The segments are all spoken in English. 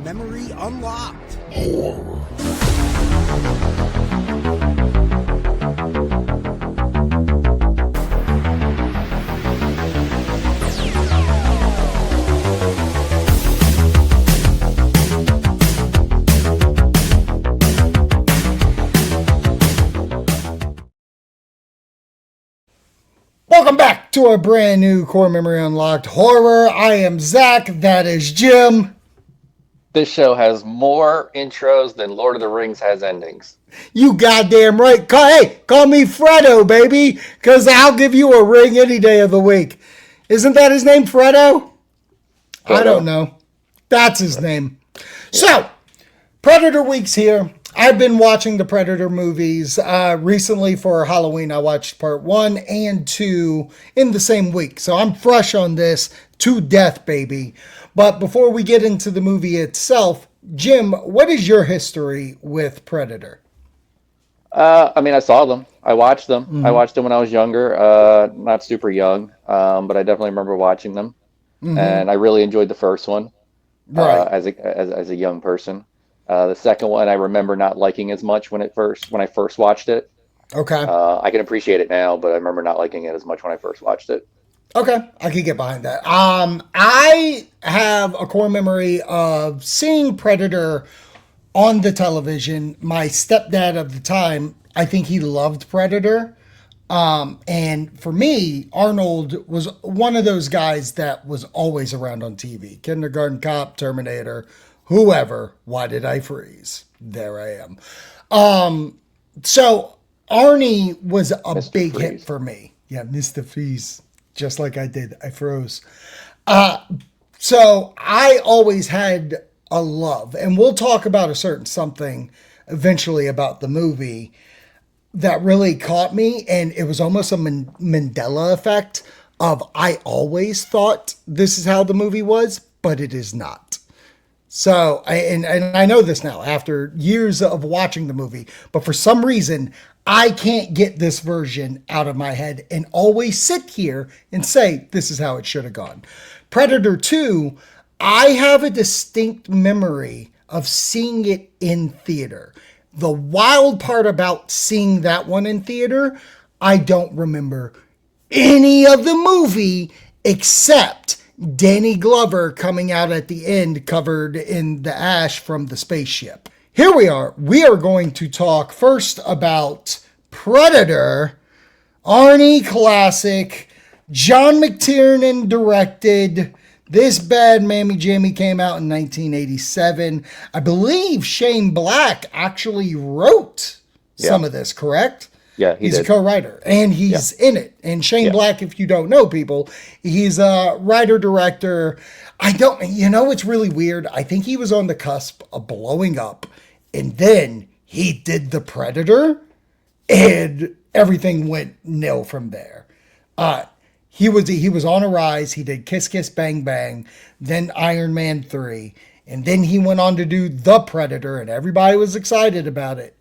Memory Unlocked. Welcome back to a brand new Core Memory Unlocked horror. I am Zach, that is Jim. This show has more intros than Lord of the Rings has endings. You goddamn right. Call me Fredo, baby, because I'll give you a ring any day of the week. Isn't that his name, Fredo? I don't know. That's his name. Yeah. So, Predator Week's here. I've been watching the Predator movies. Recently for Halloween, I watched part 1 and 2 in the same week. So I'm fresh on this to death, baby. But before we get into the movie itself, Jim, what is your history with Predator? I saw them. I watched them. Mm-hmm. I watched them when I was younger, not super young, but I definitely remember watching them. Mm-hmm. And I really enjoyed the first one as a young person. The second one I remember not liking as much when I first watched it. Okay. I can appreciate it now, but I remember not liking it as much when I first watched it. Okay, I can get behind that. I have a core memory of seeing Predator on the television. My stepdad of the time, I think he loved Predator. And for me, Arnold was one of those guys that was always around on TV. Kindergarten Cop, Terminator, whoever. Why did I freeze? There I am. So Arnie was a Mr. big Freeze. Hit for me. Yeah, Mr. Freeze. Just like I did. I froze. So I always had a love, and we'll talk about a certain something eventually about the movie that really caught me, and it was almost a Mandela effect of I always thought this is how the movie was, but it is not. So, and I know this now after years of watching the movie, but for some reason, I can't get this version out of my head and always sit here and say, this is how it should have gone. Predator 2, I have a distinct memory of seeing it in theater. The wild part about seeing that one in theater, I don't remember any of the movie except Danny Glover coming out at the end covered in the ash from the spaceship. Here we are. We are going to talk first about Predator, Arnie classic, John McTiernan directed. This bad mammy jammy came out in 1987. I believe Shane Black actually wrote some of this, correct? Yeah, he's a co-writer, and he's in it. And Shane Black, if you don't know people, he's a writer-director. It's really weird. I think he was on the cusp of blowing up, and then he did The Predator, and everything went nil from there. He was on a rise. He did Kiss Kiss Bang Bang, then Iron Man 3, and then he went on to do The Predator, and everybody was excited about it.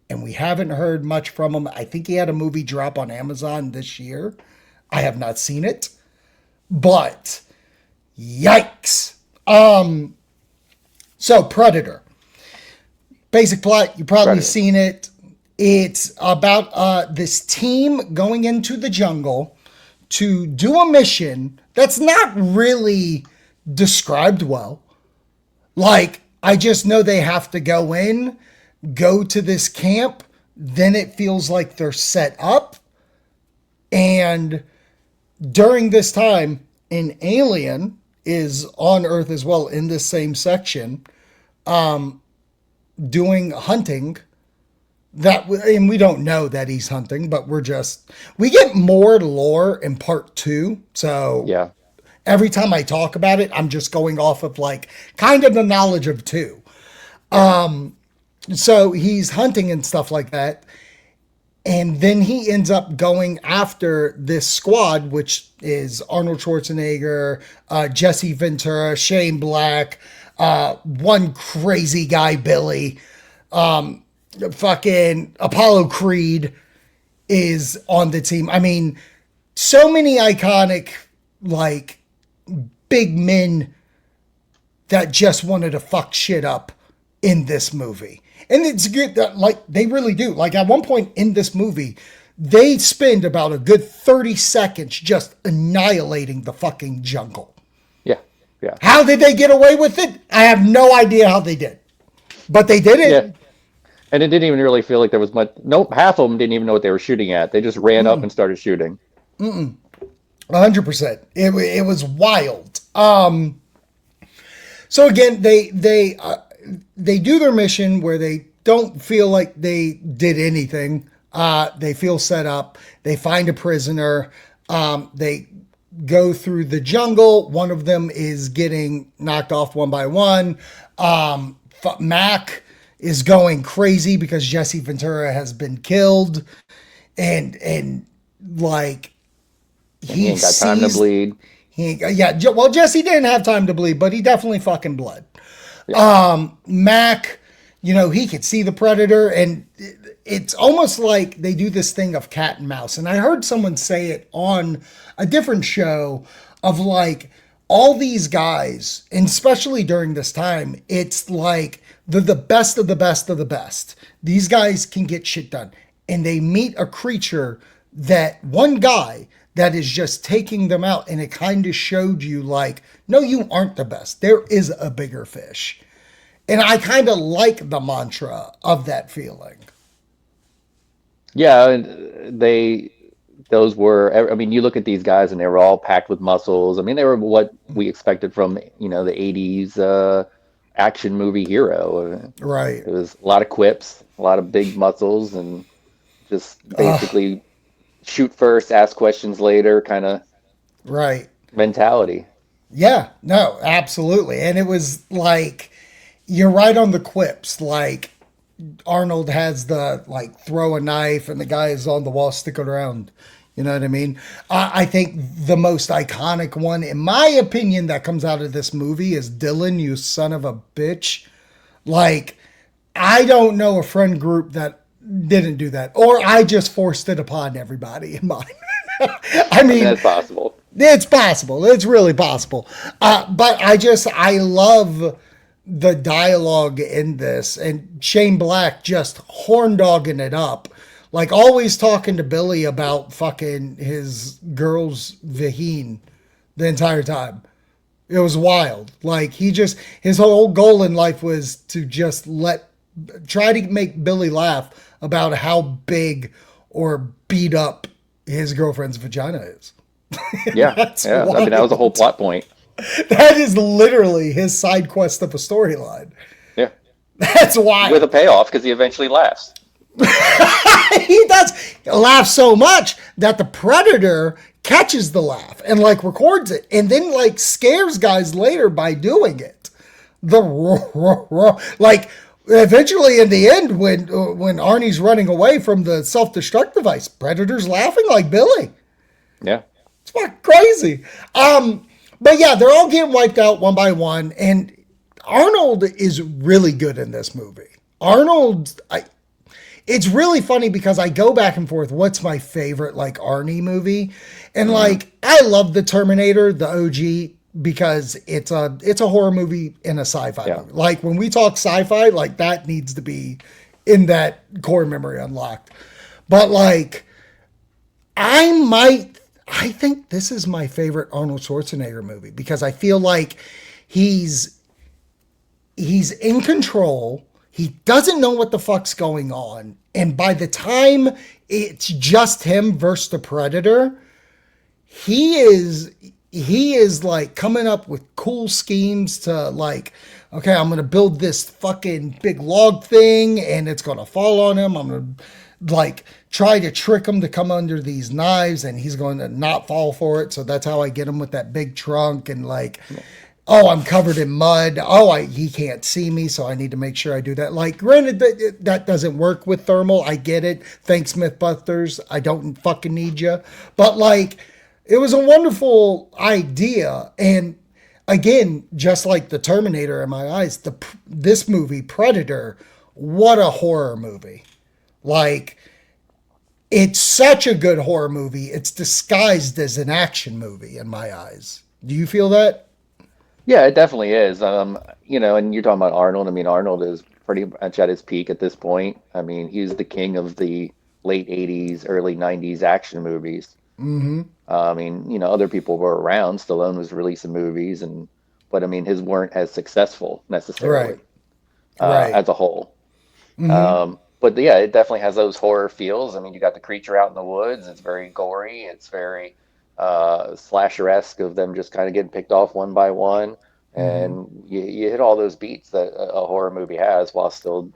And we haven't heard much from him. I think he had a movie drop on Amazon this year. I have not seen it. But, yikes. So, Predator. Basic plot, you've probably seen it. It's about this team going into the jungle to do a mission that's not really described well. Like, I just know they have to go in, go to this camp, then it feels like they're set up. And during this time, an alien is on Earth as well in this same section, doing hunting. And we don't know that he's hunting, but we get more lore in part 2. So every time I talk about it, I'm just going off of kind of the knowledge of 2. So he's hunting and stuff like that. And then he ends up going after this squad, which is Arnold Schwarzenegger, Jesse Ventura, Shane Black, one crazy guy, Billy, fucking Apollo Creed is on the team. I mean, so many iconic, big men that just wanted to fuck shit up in this movie. And it's good that, like, they really do. Like, at one point in this movie, they spend about a good 30 seconds just annihilating the fucking jungle. Yeah. Yeah. How did they get away with it? I have no idea how they did. But they did Yeah. it. And it didn't even really feel like there was much. Nope, half of them didn't even know what they were shooting at. They just ran up and started shooting. 100%. It was wild. So again, they do their mission where they don't feel like they did anything. They feel set up. They find a prisoner. They go through the jungle. One of them is getting knocked off one by one. Mac is going crazy because Jesse Ventura has been killed, and like He ain't got time to bleed. Well, Jesse didn't have time to bleed, but he definitely fucking bled. Yeah. Mac, he could see the predator, and it's almost like they do this thing of cat and mouse. And I heard someone say it on a different show of like all these guys, and especially during this time, it's like they're the best of the best of the best. These guys can get shit done. And they meet a creature that one guy that is just taking them out. And it kind of showed you like, no, you aren't the best. There is a bigger fish. And I kind of like the mantra of that feeling. Yeah, and those were, I mean, you look at these guys and they were all packed with muscles. I mean, they were what we expected from, the 80s action movie hero. Right. It was a lot of quips, a lot of big muscles, and just basically shoot first, ask questions later kind of Right. mentality. Yeah. No, absolutely. And it was like, you're right on the quips. Like, Arnold has the like throw a knife and the guy is on the wall sticking around. You know what I mean? I think the most iconic one, in my opinion, that comes out of this movie is Dylan, you son of a bitch. Like, I don't know a friend group that didn't do that, or I just forced it upon everybody in mine. I mean, That's possible. it's possible. It's really possible. But I love the dialogue in this, and Shane Black just horn dogging it up, like always talking to Billy about fucking his girl's vagine the entire time. It was wild. Like his whole goal in life was to just try to make Billy laugh about how big or beat up his girlfriend's vagina is. Yeah, yeah. I mean, that was a whole plot point. That is literally his side quest of a storyline. Yeah, That's why with a payoff because he eventually laughs. he does laugh so much that the predator catches the laugh and like records it, and then like scares guys later by doing it. Like eventually in the end when Arnie's running away from the self-destruct device, Predator's laughing like Billy. Yeah. It's fucking crazy. But yeah, they're all getting wiped out one by one, and Arnold is really good in this movie. It's really funny because I go back and forth. What's my favorite like Arnie movie? And like I love the Terminator, the OG, because it's a horror movie and a sci-fi movie. Like when we talk sci-fi, like that needs to be in that core memory unlocked. But like I think this is my favorite Arnold Schwarzenegger movie because I feel like he's in control. He doesn't know what the fuck's going on. And by the time it's just him versus the Predator, he is like coming up with cool schemes to like, okay, I'm going to build this fucking big log thing and it's going to fall on him. I'm going to like try to trick him to come under these knives and he's going to not fall for it. So that's how I get him with that big trunk and like, oh, I'm covered in mud. Oh, he can't see me, so I need to make sure I do that. Like, granted, that doesn't work with thermal. I get it. Thanks, Mythbusters. I don't fucking need you. But, like, it was a wonderful idea. And, again, just like the Terminator in my eyes, this movie, Predator, what a horror movie. Like, it's such a good horror movie. It's disguised as an action movie in my eyes. Do you feel that? Yeah, it definitely is. And you're talking about Arnold. I mean, Arnold is pretty much at his peak at this point. I mean, he's the king of the late 80s, early 90s action movies. Mm-hmm. I mean, other people were around. Stallone was releasing movies, but I mean, his weren't as successful Right. necessarily Right. as a whole. Mm-hmm. But yeah, it definitely has those horror feels. I mean, you got the creature out in the woods. It's very gory. It's very slasher-esque of them just kind of getting picked off one by one. Mm-hmm. And you hit all those beats that a horror movie has while still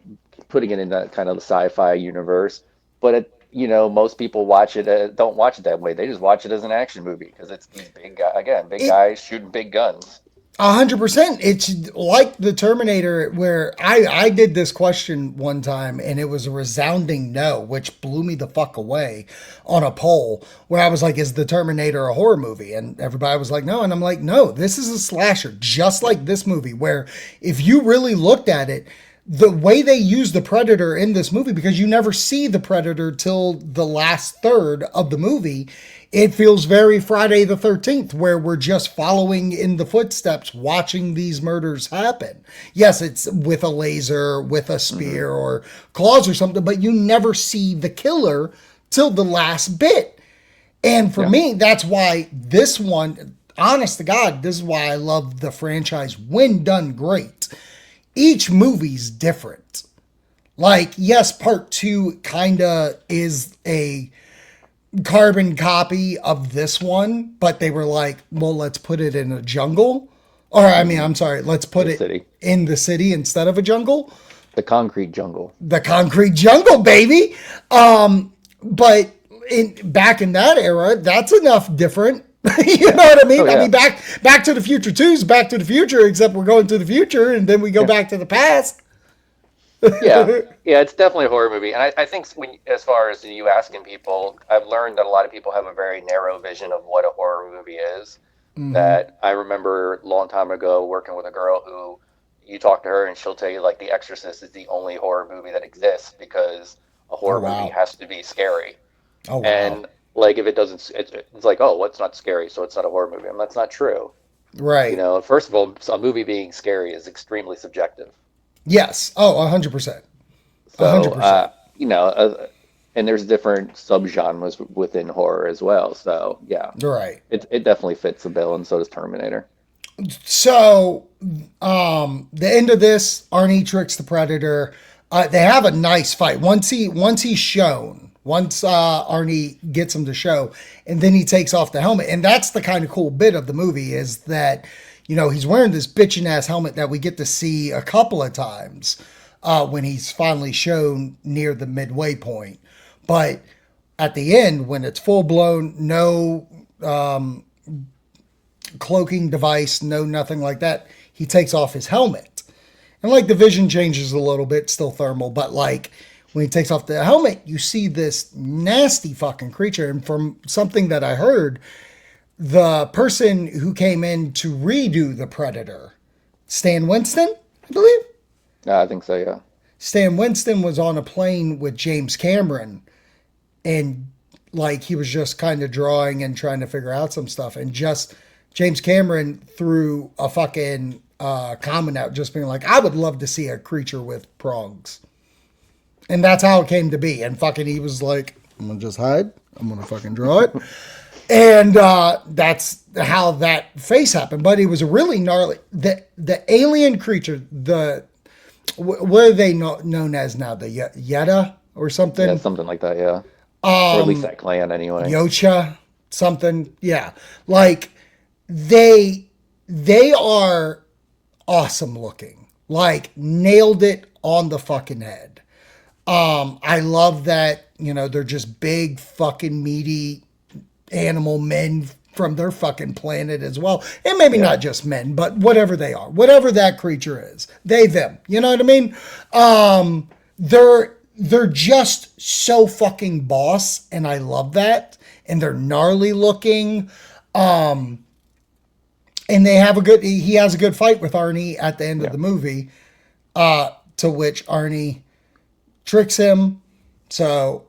putting it in that kind of the sci-fi universe. But most people watch it, don't watch it that way. They just watch it as an action movie because it's these big guys, again, big It guys shooting big guns. 100%. It's like the Terminator, where I did this question one time and it was a resounding no, which blew me the fuck away on a poll where I was like, is the Terminator a horror movie? And everybody was like, no. And I'm like, no, this is a slasher, just like this movie, where if you really looked at it, the way they use the predator in this movie, because you never see the predator till the last third of the movie, it feels very Friday the 13th, where we're just following in the footsteps, watching these murders happen. Yes, it's with a laser, with a Hmm. spear or claws or something, but you never see the killer till the last bit. And for Yeah. me, that's why this one, honest to God, this is why I love the franchise when done great. Each movie's different. Like, yes, part two kind of is a carbon copy of this one, but they were like, well, let's put it in a jungle. Or, I mean, Hmm. I'm sorry, let's put The it city, in the city instead of a jungle. the concrete jungle. The concrete jungle, baby. But back in that era, that's enough different. You know what I Oh mean? I yeah. mean, Back to the Future 2 is Back to the Future, except we're going to the future and then we go Yeah. back to the past. Yeah, yeah, it's definitely a horror movie, and I think as far as you asking people, I've learned that a lot of people have a very narrow vision of what a horror movie is. Mm-hmm. That I remember a long time ago working with a girl who you talk to her and she'll tell you like The Exorcist is the only horror movie that exists because a Oh horror movie wow. has to be scary, Oh wow. and like if it doesn't, it's like oh, what's not scary, so it's not a horror movie, and that's not true. Right. First of all, a movie being scary is extremely subjective. Yes. Oh, 100%. So, 100%. and there's different subgenres within horror as well. So, yeah, Right. it definitely fits the bill, and so does Terminator. So, the end of this, Arnie tricks the Predator. They have a nice fight. Once he's shown, once Arnie gets him to show, and then he takes off the helmet, and that's the kind of cool bit of the movie is that he's wearing this bitchin' ass helmet that we get to see a couple of times when he's finally shown near the midway point, but at the end when it's full blown, no cloaking device, no nothing like that. He takes off his helmet. And like the vision changes a little bit, still thermal, but like when he takes off the helmet, you see this nasty fucking creature. And from something that I heard, the person who came in to redo the Predator, Stan Winston, I believe. I think so. Yeah. Stan Winston was on a plane with James Cameron and like he was just kind of drawing and trying to figure out some stuff and just James Cameron threw a fucking comment out just being like I would love to see a creature with prongs, and that's how it came to be. And fucking he was like, I'm gonna just hide, I'm gonna fucking draw it. And that's how that face happened. But it was a really gnarly the alien creature, the what are they known as now, the Yeta or Yeah, something, something like that. Yeah. Or at least that clan, anyway. Yocha, something. Yeah, like they they are awesome looking. Like nailed it on the fucking head. I love that, they're just big fucking meaty animal men from their fucking planet as well. And maybe Yeah. not just men, but whatever they are, whatever that creature is. They them. You know what I mean? They're just so fucking boss, and I love that. And they're gnarly looking. And he has a good fight with Arnie at the end of Yeah. the movie, to which Arnie tricks him. So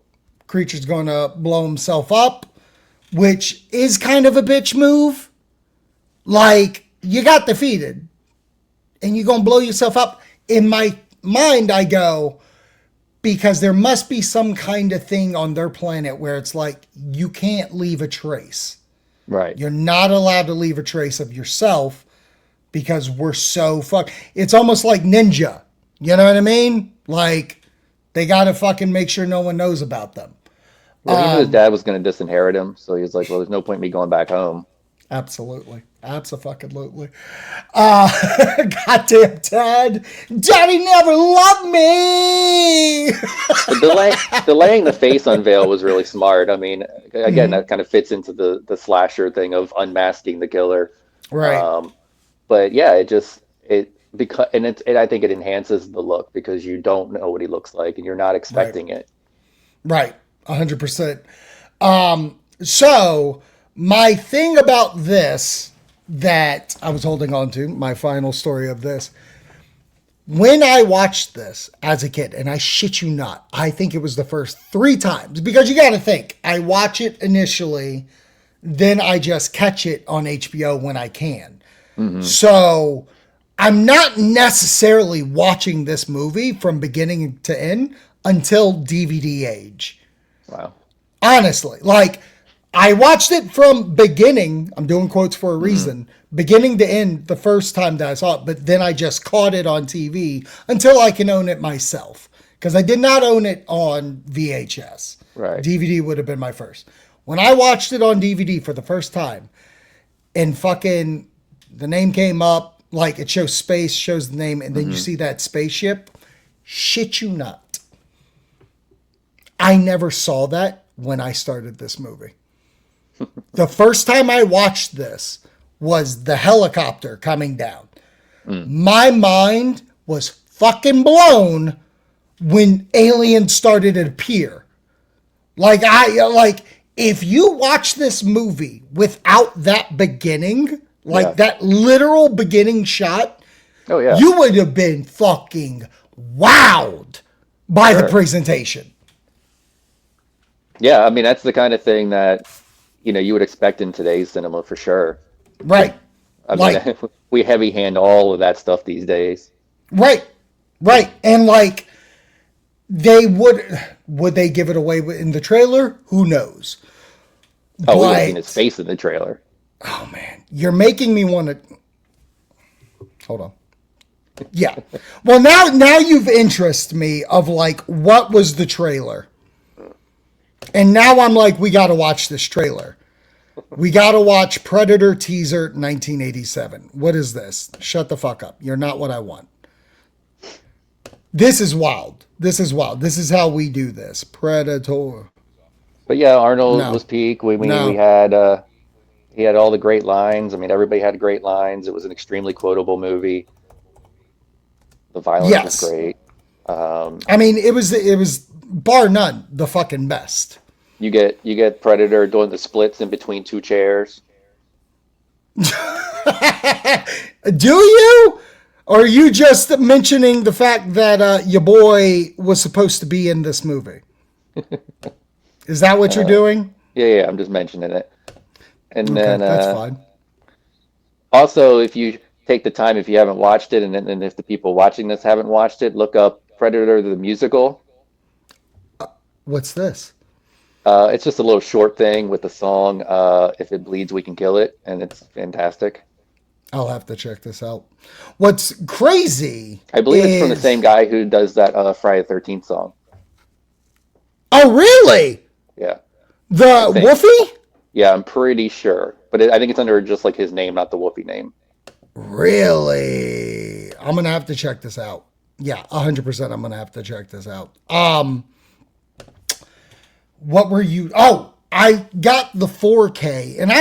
creature's going to blow himself up, which is kind of a bitch move. Like, you got defeated and you're going to blow yourself up. In my mind, I go, because there must be some kind of thing on their planet where it's like, you can't leave a trace. Right. You're not allowed to leave a trace of yourself because we're so fucked. It's almost like Ninja. You know what I mean? Like, they got to fucking make sure no one knows about them. Well, he knew his dad was going to disinherit him, so he was like, "Well, there's no point in me going back home." Absolutely. Absolutely. Goddamn Dad. Daddy never loved me. Delaying the face unveil was really smart. I mean, again, that kind of fits into the slasher thing of unmasking the killer. Right. Um, but yeah, it because I think it enhances the look because you don't know what he looks like and you're not Right. expecting it. Right. 100%. So, my thing about this that I was holding on to, my final story of this, when I watched this as a kid, and I shit you not, I think it was the first 3 times, because you got to think, I watch it initially, then I just catch it on HBO when I can. So I'm not necessarily watching this movie from beginning to end until DVD age. Wow. Honestly, like, I watched it from beginning, I'm doing quotes for a reason, beginning to end the first time that I saw it, but then I just caught it on TV until I can own it myself. Because I did not own it on VHS. Right. DVD would have been my first. When I watched it on DVD for the first time, and fucking the name came up, like it shows space, shows the name, and then you see that spaceship, shit you not. I never saw that when I started this movie. The first time I watched this was the helicopter coming down. My mind was fucking blown when aliens started to appear. Like, if you watch this movie without that beginning, like Yeah. that literal beginning shot, Oh yeah. you would have been fucking wowed by the Sure. presentation. Yeah, I mean that's the kind of thing that you would expect in today's cinema for sure. Right. I Like, mean, we heavy hand all of that stuff these days. right. Right. And like, they would they give it away in the trailer? Who knows? Oh, we would have seen his But face in the trailer. oh man, you're making me want to. Hold on. Yeah. Well, now you've interested me of like what was the trailer, and now I'm like, we got to watch this trailer. We got to watch Predator teaser 1987. What is this? Shut the fuck up. You're not what I want. This is wild. This is wild. This is how we do this. Predator. But yeah, Arnold No. was peak. We No. had he had all the great lines. I mean, everybody had great lines. It was an extremely quotable movie. The violence was Yes. great. I mean, it was bar none the fucking best. You get Predator doing the splits in between two chairs. Do you? Or are you just mentioning the fact that your boy was supposed to be in this movie? Is that what you're doing? Yeah, I'm just mentioning it. And Okay, then that's fine. also, if you take the time, if you haven't watched it, and if the people watching this haven't watched it, look up Predator the musical. What's this? It's just a little short thing with the song "If It Bleeds, We Can Kill It," and it's fantastic. I'll have to check this out. What's crazy I believe it's from the same is. guy who does that Friday the 13th song. Oh, really? Yeah, I The think. Woofy? Yeah, I'm pretty sure, but I think it's under just like his name, not the Whoopi name. Really? I'm going to have to check this out. Yeah, 100% I'm going to have to check this out. What were you? Oh, I got the 4K, and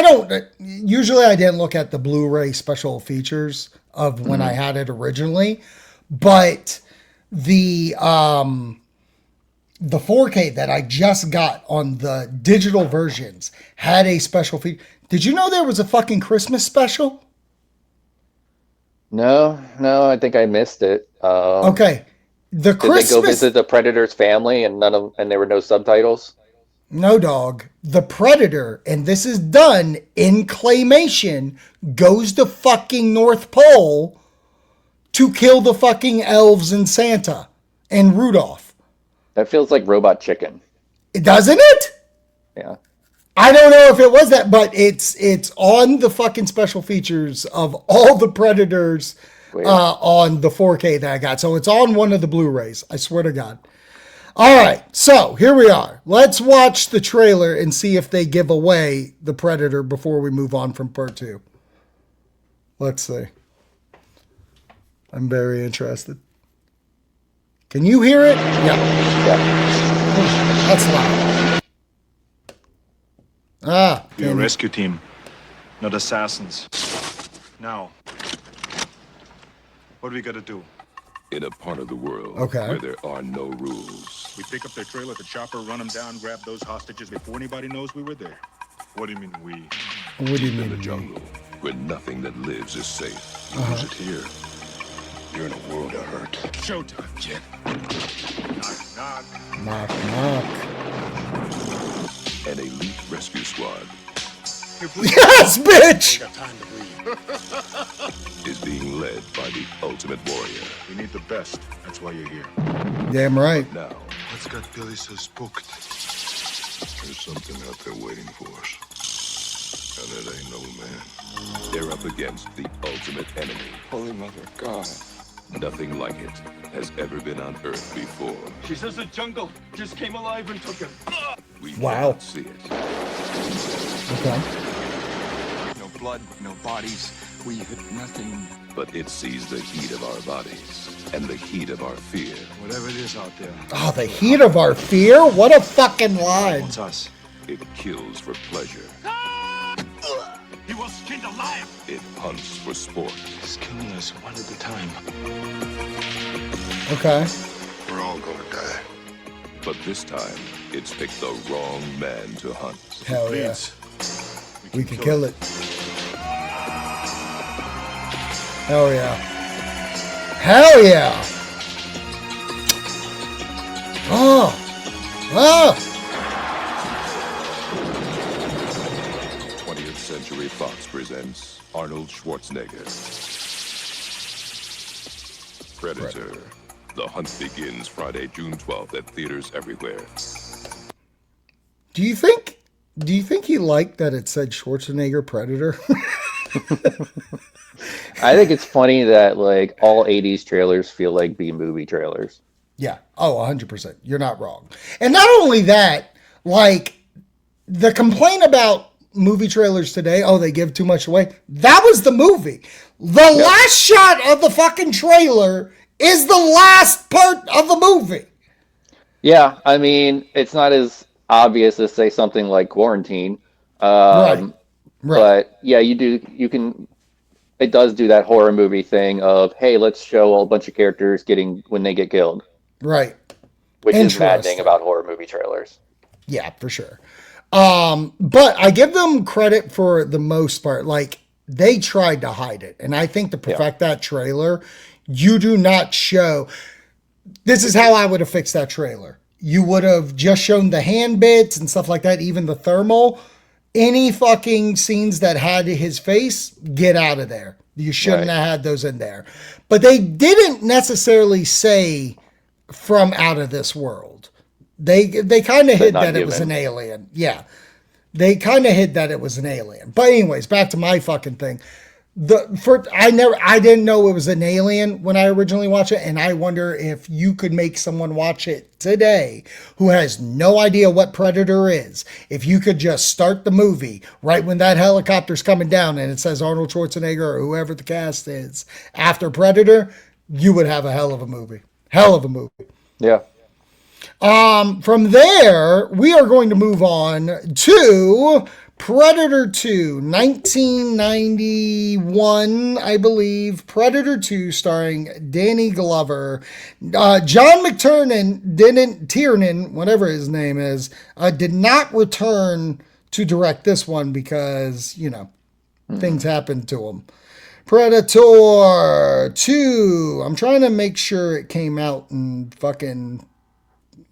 usually I didn't look at the Blu-ray special features of when I had it originally, but the 4K that I just got on the digital versions had a special feature. Did you know there was a fucking Christmas special? No, no, I think I missed it. Okay. The Did they go Christmas. visit the Predator's family and and there were no subtitles? No, dog. The Predator, and this is done in claymation, goes to fucking North Pole to kill the fucking elves and Santa and Rudolph. That feels like Robot Chicken. Doesn't it? Yeah. I don't know if it was that, but it's on the fucking special features of all the Predators on the 4K that I got. So it's on one of the Blu-rays. I swear to God. All right, so here we are. Let's watch the trailer and see if they give away the Predator before we move on from part 2. Let's see. I'm very interested. Can you hear it? Yeah. That's loud. We're a rescue team, not assassins. Now, what do we gotta do? In a part of the world where there are no rules. We pick up their trailer at the chopper, run them down, grab those hostages before anybody knows we were there. What do you mean we? What do you mean in the jungle, where nothing that lives is safe. You lose it here, you're in a world of hurt. Showtime, Jim. Knock, knock. Knock, knock. An elite rescue squad Yes, bitch! Got time to breathe. is being led by the ultimate warrior. We need the best. That's why you're here. Damn right. Now, What's got Billy so spooked? there's something out there waiting for us. And it ain't no man. They're up against the ultimate enemy. Holy Mother of God. Nothing like it has ever been on Earth before. She says the jungle just came alive and took him. We Wow. cannot see it. Okay. No blood, no bodies. We hit nothing. But it sees the heat of our bodies and the heat of our fear. Whatever it is out there. Oh, the heat of our fear? What a fucking line. It's us. It kills for pleasure. He was skinned alive. It hunts for sport. He's killing us one at a time. Okay. We're all gonna die. But this time, it's picked the wrong man to hunt. Hell yeah. Please. We can kill it. Hell yeah. Hell yeah. Oh. Oh. 20th Century Fox presents Arnold Schwarzenegger. Predator. The hunt begins Friday, June 12th at theaters everywhere. Do you think he liked that it said Schwarzenegger Predator? I think it's funny that like all 80s trailers feel like B-movie trailers. Yeah. Oh, 100%. You're not wrong. And not only that, like the complaint about movie trailers today, oh, they give too much away. That was the movie. The last shot of the fucking trailer is the last part of the movie. Yeah, I mean, it's not as obvious as say something like Quarantine. Right. But yeah, it does do that horror movie thing of, hey, let's show a bunch of characters getting when they get killed. Right. Which is Interesting. maddening about horror movie trailers. Yeah, for sure. But I give them credit for the most part. Like, they tried to hide it. And I think to perfect that trailer, you do not show. This is how I would have fixed that trailer. You would have just shown the hand bits and stuff like that, even the thermal. Any fucking scenes that had his face, get out of there. You shouldn't have had those in there. But they didn't necessarily say from out of this world. They kind of hid that it was an alien. Yeah. They kind of hid that it was an alien. But anyways, back to my fucking thing. I didn't know it was an alien when I originally watched it, and I wonder if you could make someone watch it today who has no idea what Predator is. If you could just start the movie right when that helicopter's coming down and it says Arnold Schwarzenegger or whoever the cast is after Predator, you would have a hell of a movie. Hell of a movie. Yeah. From there, we are going to move on to Predator 2, 1991, I believe. Predator 2, starring Danny Glover. John Tiernan, whatever his name is, did not return to direct this one because, things happened to him. Predator 2. I'm trying to make sure it came out in fucking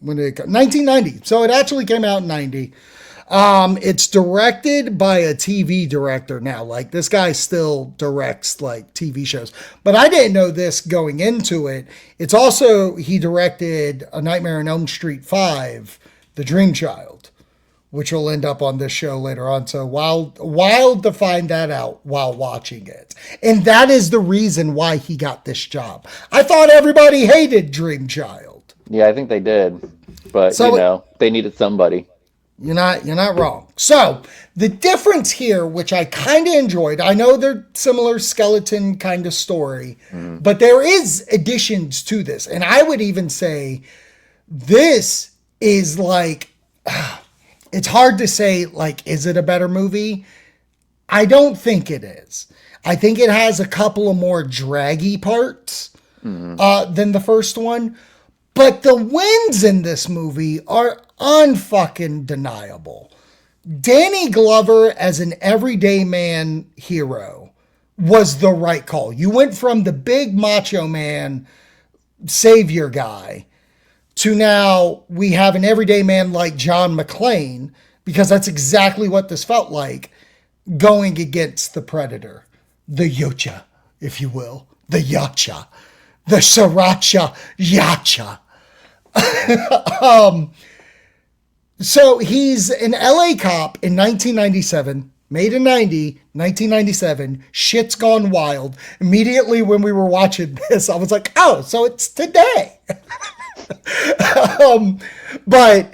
When did it come? 1990. So it actually came out in 90. It's directed by a TV director now. Like, this guy still directs like TV shows, but I didn't know this going into it. It's also, he directed A Nightmare on Elm Street 5, The Dream Child, which will end up on this show later on. So wild to find that out while watching it. And that is the reason why he got this job. I thought everybody hated Dream Child. Yeah, I think they did. But, so they needed somebody. You're not wrong. So the difference here, which I kind of enjoyed, I know they're similar skeleton kind of story, but there is additions to this. And I would even say this is like, it's hard to say, like, is it a better movie? I don't think it is. I think it has a couple of more draggy parts than the first one. But the wins in this movie are unfucking deniable. Danny Glover as an everyday man hero was the right call. You went from the big macho man savior guy to now we have an everyday man like John McClane, because that's exactly what this felt like, going against the Predator, the Yocha, if you will, the Yacha, the Sriracha Yacha. So he's an LA cop in 1997, made in 1997. Shit's gone wild. Immediately when we were watching this, I was like, oh, so it's today. But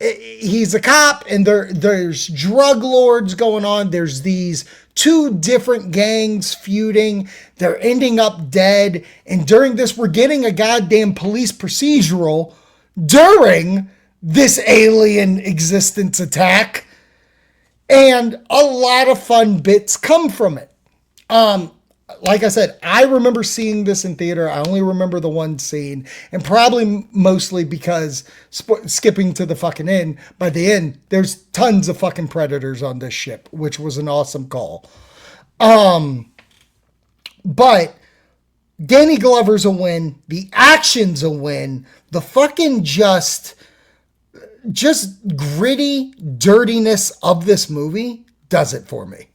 he's a cop, and there's drug lords going on. There's these two different gangs feuding. They're ending up dead. And during this, we're getting a goddamn police procedural during this alien existence attack. And a lot of fun bits come from it. Like I said, I remember seeing this in theater. I only remember the one scene, and probably mostly because skipping to the fucking end, by the end, there's tons of fucking predators on this ship, which was an awesome call. But Danny Glover's a win. The action's a win. The fucking just gritty dirtiness of this movie does it for me.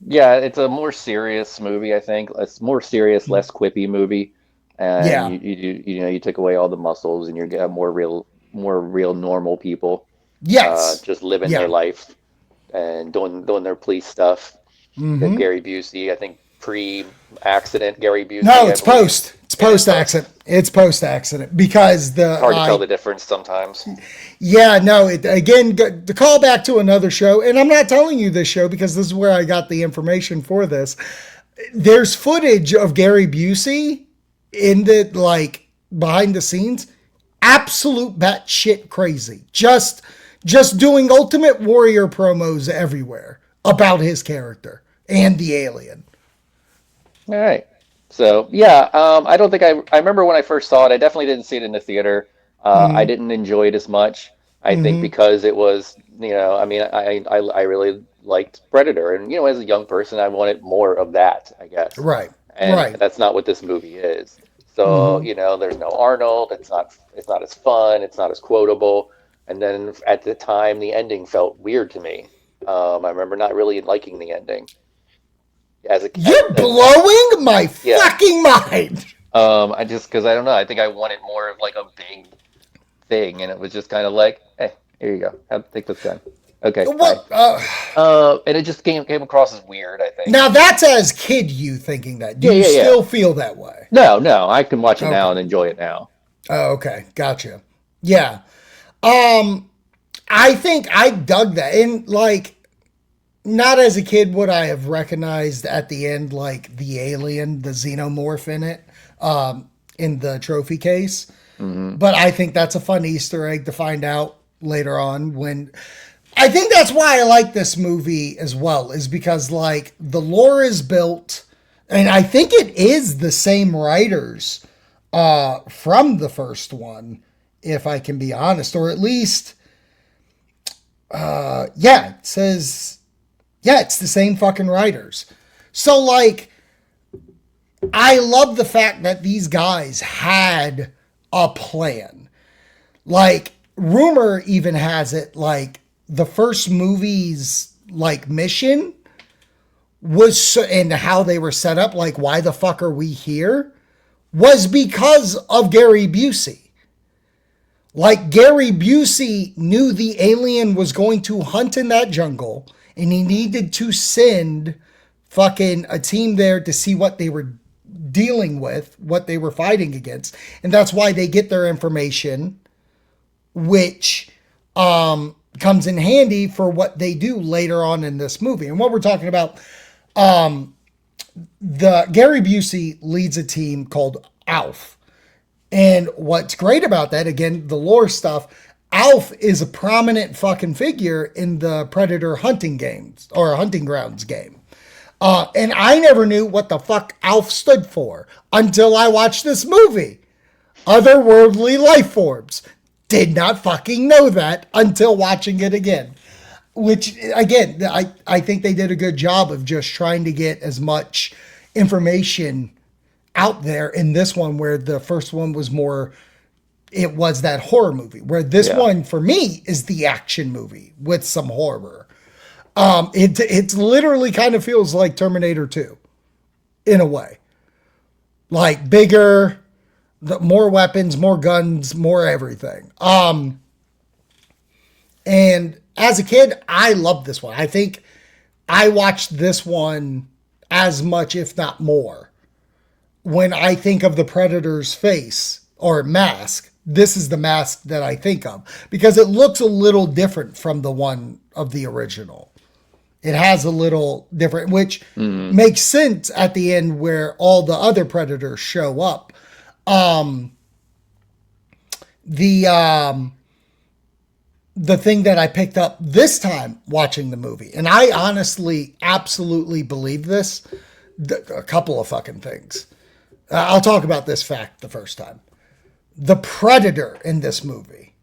Yeah, it's a more serious movie, I think. It's more serious, less quippy movie. And you took away all the muscles, and you get more real normal people. Yes. Just living their life and doing their police stuff. Mm-hmm. Gary Busey, I think pre-accident Gary Busey. No, it's post. It's post-accident. It's post-accident because it's hard to tell the difference sometimes. Yeah, no. Again, to call back to another show, and I'm not telling you this show because this is where I got the information for this. There's footage of Gary Busey in the behind the scenes, absolute batshit crazy. Just doing Ultimate Warrior promos everywhere about his character and the alien. All right. So, yeah, I don't think I remember when I first saw it. I definitely didn't see it in the theater. I didn't enjoy it as much. I think because it was, I really liked Predator. And, as a young person, I wanted more of that, I guess. Right. And that's not what this movie is. So, there's no Arnold. It's not as fun. It's not as quotable. And then at the time, the ending felt weird to me. I remember not really liking the ending. You're blowing my fucking mind. Because I don't know. I think I wanted more of like a big thing, and it was just kind of like, hey, here you go. Take this gun. Okay. What? And it just came across as weird, I think. Now that's as kid you thinking that. Do you still feel that way? No. I can watch it now and enjoy it now. Oh, okay. Gotcha. Yeah. I think I dug that. And not as a kid would I have recognized at the end, the alien, the xenomorph in it, in the trophy case. Mm-hmm. But I think that's a fun Easter egg to find out later on when... I think that's why I like this movie as well, is because, the lore is built, and I think it is the same writers from the first one, if I can be honest, or at least, it says... Yeah, it's the same fucking writers. So, I love the fact that these guys had a plan. Like, rumor even has it, like, the first movie's, like, mission was, and how they were set up, like, why the fuck are we here, was because of Gary Busey. Like, Gary Busey knew the alien was going to hunt in that jungle, and he needed to send fucking a team there to see what they were dealing with, what they were fighting against. And that's why they get their information, which comes in handy for what they do later on in this movie. And what we're talking about, the Gary Busey leads a team called ALF. And what's great about that, again, the lore stuff, ALF is a prominent fucking figure in the Predator hunting games, or hunting grounds game. And I never knew what the fuck ALF stood for until I watched this movie. Otherworldly life forms. Did not fucking know that until watching it again. Which, again, I think they did a good job of just trying to get as much information out there in this one, where the first one was more, it was that horror movie, where this one for me is the action movie with some horror. It literally kind of feels like Terminator 2 in a way, like bigger, more weapons, more guns, more everything. And as a kid, I loved this one. I think I watched this one as much, if not more. When I think of the Predator's face or mask, this is the mask that I think of, because it looks a little different from the one of the original. It has a little different, which makes sense at the end where all the other Predators show up. The thing that I picked up this time watching the movie, and I honestly absolutely believe this, a couple of fucking things. I'll talk about this fact the first time. The Predator in this movie,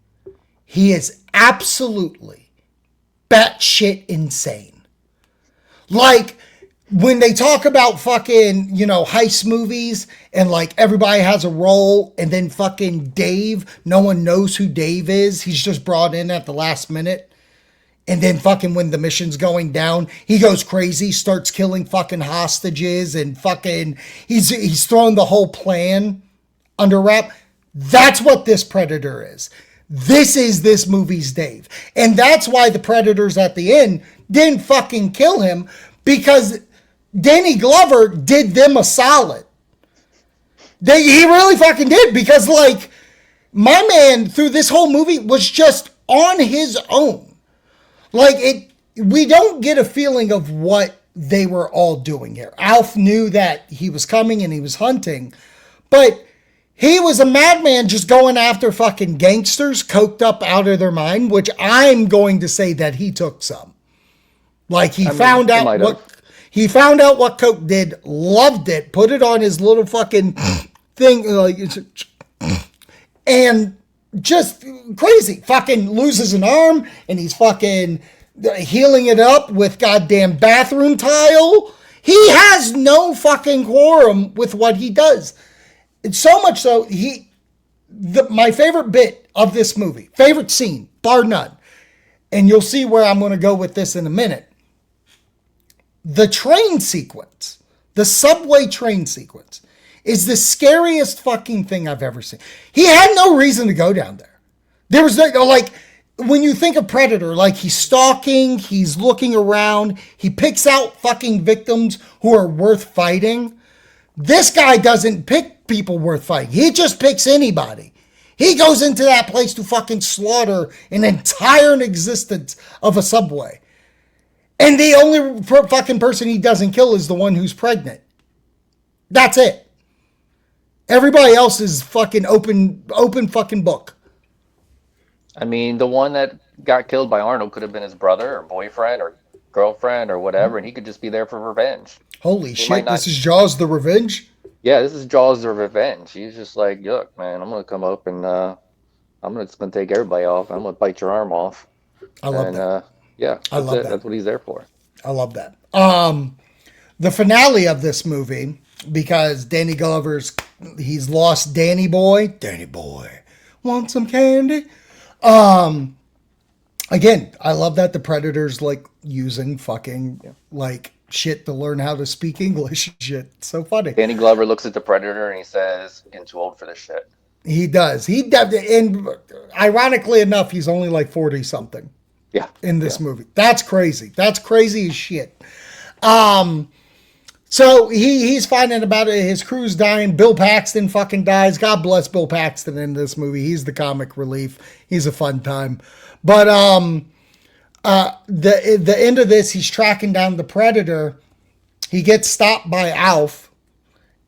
he is absolutely batshit insane. Like, when they talk about fucking, heist movies and like everybody has a role, and then fucking Dave, no one knows who Dave is. He's just brought in at the last minute. And then fucking when the mission's going down, he goes crazy, starts killing fucking hostages, and fucking he's throwing the whole plan under wrap. That's what this Predator is. This is this movie's Dave. And that's why the Predators at the end didn't fucking kill him, because Danny Glover did them a solid. He really fucking did, because like, my man through this whole movie was just on his own. Like, we don't get a feeling of what they were all doing here. Alf knew that he was coming and he was hunting, but he was a madman just going after fucking gangsters, coked up out of their mind, which I'm going to say that he took some. Like, he found out what coke did, loved it, put it on his little fucking thing, and just crazy. Fucking loses an arm, and he's fucking healing it up with goddamn bathroom tile. He has no fucking quorum with what he does. It's so much so, my favorite bit of this movie, favorite scene, bar none, and you'll see where I'm going to go with this in a minute. The train sequence, the subway train sequence, is the scariest fucking thing I've ever seen. He had no reason to go down there. There was no, like, when you think of Predator, like, he's stalking, he's looking around, he picks out fucking victims who are worth fighting. This guy doesn't pick people worth fighting. He just picks anybody. He goes into that place to fucking slaughter an entire existence of a subway. And the only fucking person he doesn't kill is the one who's pregnant. That's it. Everybody else is fucking open fucking book. I mean, the one that got killed by Arnold could have been his brother or boyfriend or girlfriend or whatever, and he could just be there for revenge. Holy shit, this is Jaws the Revenge? Yeah, this is Jaws the Revenge. He's just like, look, man, I'm going to come up and I'm just going to take everybody off. I'm going to bite your arm off. I love that. Yeah, I love that. That's what he's there for. I love that. The finale of this movie, because Danny he's lost Danny Boy. Danny Boy, want some candy? Again, I love that the Predator's like using fucking like shit to learn how to speak English. Shit, it's so funny. Danny Glover looks at the Predator and he says, "Getting too old for this shit." He does. And ironically enough, he's only like 40 something. Yeah. In this movie. That's crazy. That's crazy as shit. So he's finding about it. His crew's dying. Bill Paxton fucking dies. God bless Bill Paxton in this movie. He's the comic relief. He's a fun time. But the end of this, he's tracking down the Predator. He gets stopped by Alf,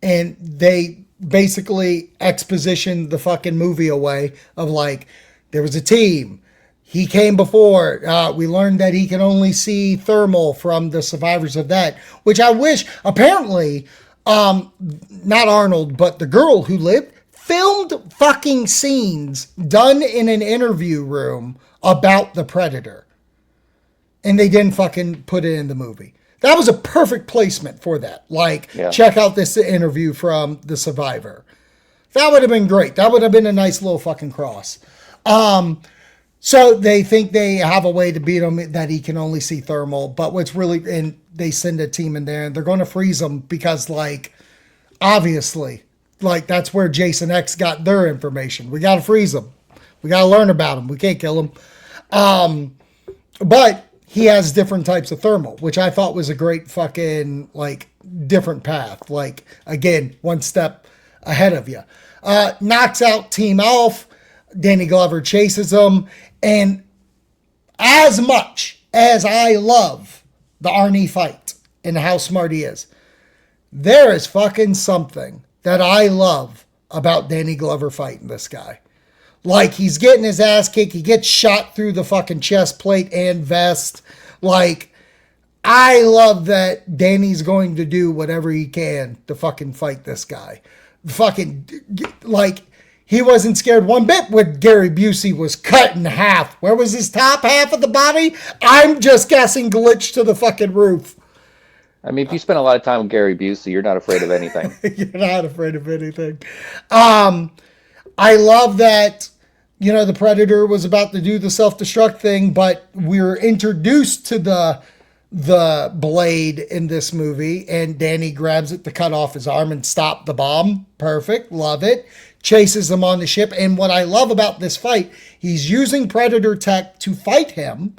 and they basically exposition the fucking movie away of like, there was a team. He came before. We learned that he can only see thermal from the survivors of that, which I wish, apparently, not Arnold, but the girl who lived, filmed fucking scenes done in an interview room about the Predator. And they didn't fucking put it in the movie. That was a perfect placement for that. Like, check out this interview from the survivor. That would have been great. That would have been a nice little fucking cross. So they think they have a way to beat him, that he can only see thermal. But what's really, and they send a team in there and they're going to freeze him because, like, obviously, like, that's where Jason X got their information. We got to freeze him. We got to learn about him. We can't kill him. But he has different types of thermal, which I thought was a great fucking, like, different path. Like, again, one step ahead of you. Knocks out Team Alf. Danny Glover chases him. And as much as I love the Arnie fight and how smart he is, there is fucking something that I love about Danny Glover fighting this guy. Like, he's getting his ass kicked. He gets shot through the fucking chest plate and vest. Like, I love that Danny's going to do whatever he can to fucking fight this guy. Fucking, like, he wasn't scared one bit when Gary Busey was cut in half. Where was his top half of the body? I'm just guessing glitched to the fucking roof. I mean, if you spend a lot of time with Gary Busey, you're not afraid of anything. You're not afraid of anything. I love that, you know, the Predator was about to do the self-destruct thing, but we're introduced to the blade in this movie, and Danny grabs it to cut off his arm and stop the bomb. Perfect. Love it. Chases him on the ship. And what I love about this fight, he's using Predator tech to fight him,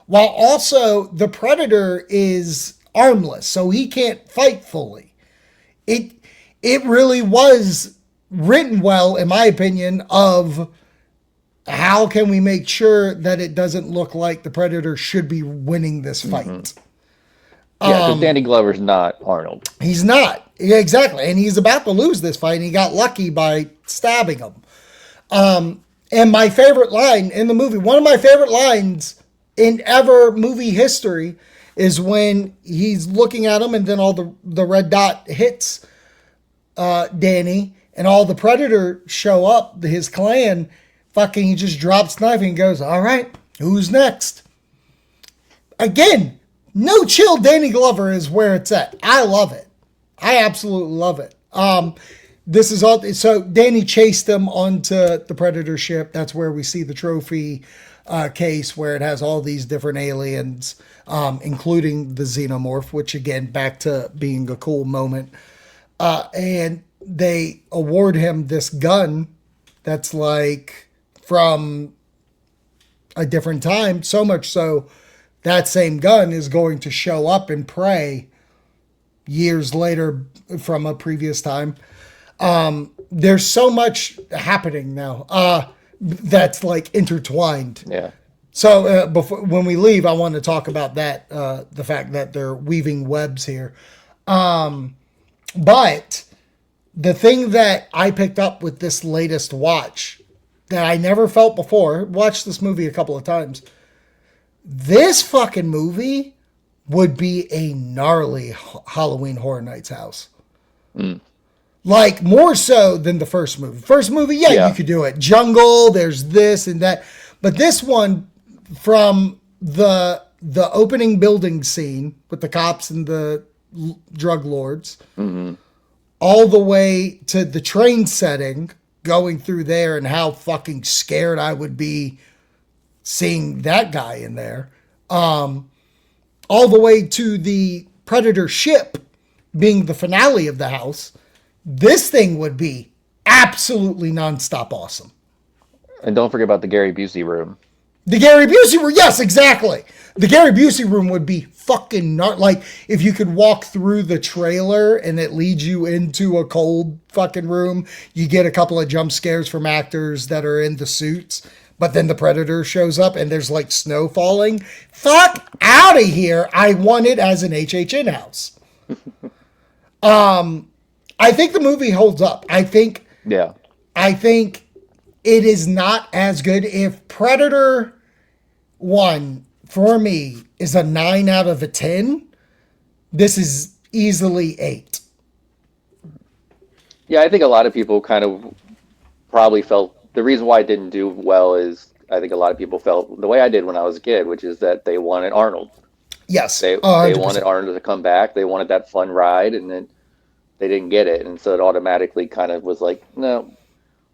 while also the Predator is armless, so he can't fight fully. It really was written well, in my opinion, of how can we make sure that it doesn't look like the Predator should be winning this fight. Mm-hmm. Yeah, because Danny Glover's not Arnold. He's not. Yeah, exactly. And he's about to lose this fight, and he got lucky by stabbing him. And my favorite line in the movie, one of my favorite lines in ever movie history, is when he's looking at him and then all the red dot hits Danny, and all the Predator show up, his clan, fucking, he just drops the knife and goes, all right, who's next? Again, no chill Danny Glover is where it's at. I love it. I absolutely love it. This is all, so Danny chased him onto the Predator ship. That's where we see the trophy case where it has all these different aliens, including the xenomorph, which again, back to being a cool moment. And they award him this gun that's like from a different time, so much so that same gun is going to show up in Prey years later from a previous time. There's so much happening now that's like intertwined. Yeah. So when we leave, I want to talk about that, the fact that they're weaving webs here. But the thing that I picked up with this latest watch that I never felt before, watched this movie a couple of times, this fucking movie would be a gnarly Halloween Horror Nights house. Mm. Like, more so than the first movie. First movie, yeah, you could do it. Jungle, there's this and that. But this one, from the opening building scene with the cops and the drug lords, all the way to the train setting, going through there and how fucking scared I would be seeing that guy in there. All the way to the Predator ship being the finale of the house. This thing would be absolutely nonstop awesome. And don't forget about the Gary Busey room. The Gary Busey room, yes, exactly. The Gary Busey room would be fucking like if you could walk through the trailer and it leads you into a cold fucking room, you get a couple of jump scares from actors that are in the suits, but then the Predator shows up and there's like snow falling. Fuck out of here. I want it as an HHN house. I think the movie holds up. I think it is not as good. If Predator 1, for me, is a 9 out of a 10, this is easily 8. Yeah, I think a lot of people kind of probably felt the reason why it didn't do well is I think a lot of people felt the way I did when I was a kid, which is that they wanted Arnold. Yes, they wanted Arnold to come back. They wanted that fun ride, and then they didn't get it, and so it automatically kind of was like, no.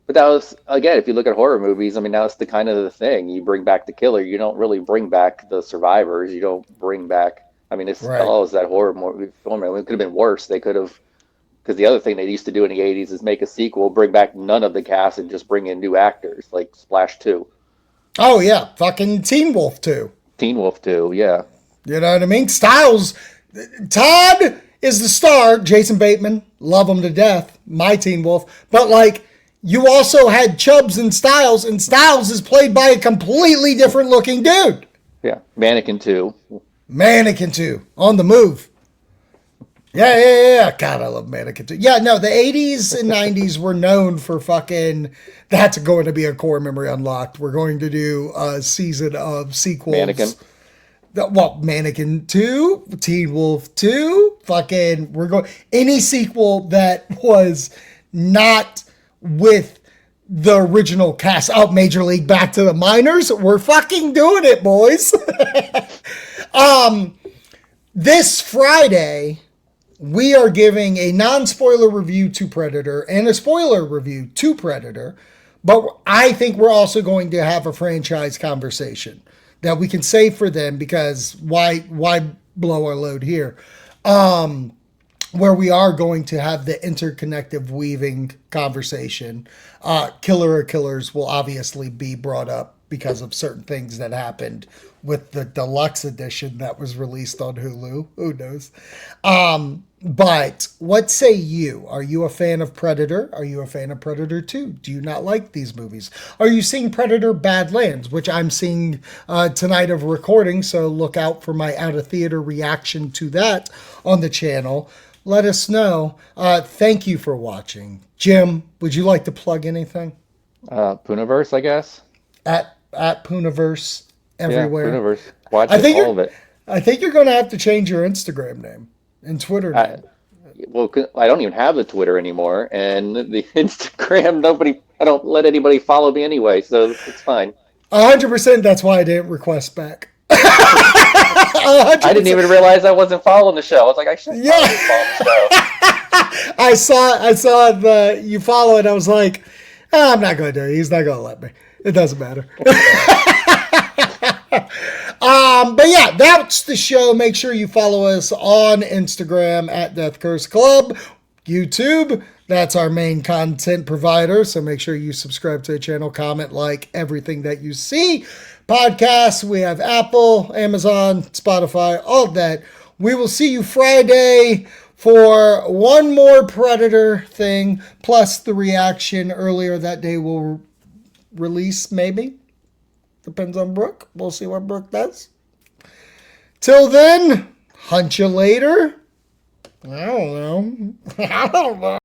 But that was, again, if you look at horror movies, I mean, that's the kind of the thing. You bring back the killer. You don't really bring back the survivors. You don't bring back, I mean, it's always that horror movie film. It could have been worse. They could have, because the other thing they used to do in the 80s is make a sequel, bring back none of the cast and just bring in new actors, like Splash 2. Oh, yeah. Fucking Teen Wolf 2. Teen Wolf 2, yeah. You know what I mean? Styles, Todd is the star. Jason Bateman, love him to death. My Teen Wolf. But, like, you also had Chubbs and Styles is played by a completely different looking dude. Yeah, Mannequin 2. Mannequin 2, on the move. Yeah. God, I love Mannequin 2. Yeah, no, the 80s and 90s were known for fucking, that's going to be a core memory unlocked. We're going to do a season of sequels. Mannequin. Well, Mannequin 2, Teen Wolf 2, fucking, we're going, any sequel that was not with the original cast. Oh, Major League Back to the Minors. We're fucking doing it, boys. This Friday, we are giving a non-spoiler review to Predator and a spoiler review to Predator. But I think we're also going to have a franchise conversation that we can save for them, because why blow our load here? Where we are going to have the interconnective weaving conversation. Killer or Killers will obviously be brought up because of certain things that happened with the deluxe edition that was released on Hulu. Who knows? But what say you? Are you a fan of Predator? Are you a fan of Predator 2? Do you not like these movies? Are you seeing Predator Badlands, which I'm seeing tonight of recording, so look out for my out-of-theater reaction to that on the channel. Let us know. Thank you for watching. Jim, would you like to plug anything? Poonaverse, I guess. At Poonaverse everywhere. Yeah, Poonaverse. Watch all of it. I think you're going to have to change your Instagram name and Twitter name. Well, I don't even have the Twitter anymore, and the Instagram, I don't let anybody follow me anyway, so it's fine. 100%. That's why I didn't request back. 100%. I didn't even realize I wasn't following the show. I was like, I should follow the show. I saw the you follow it. I was like, I'm not going to do it. He's not going to let me. It doesn't matter. But yeah, that's the show. Make sure you follow us on Instagram at Death Curse Club, YouTube. That's our main content provider. So make sure you subscribe to the channel, comment, like everything that you see. Podcasts, we have Apple, Amazon, Spotify, all of that. We will see you Friday for one more Predator thing, plus the reaction earlier that day will release, maybe. Depends on Brooke. We'll see what Brooke does. Till then, hunt you later. I don't know.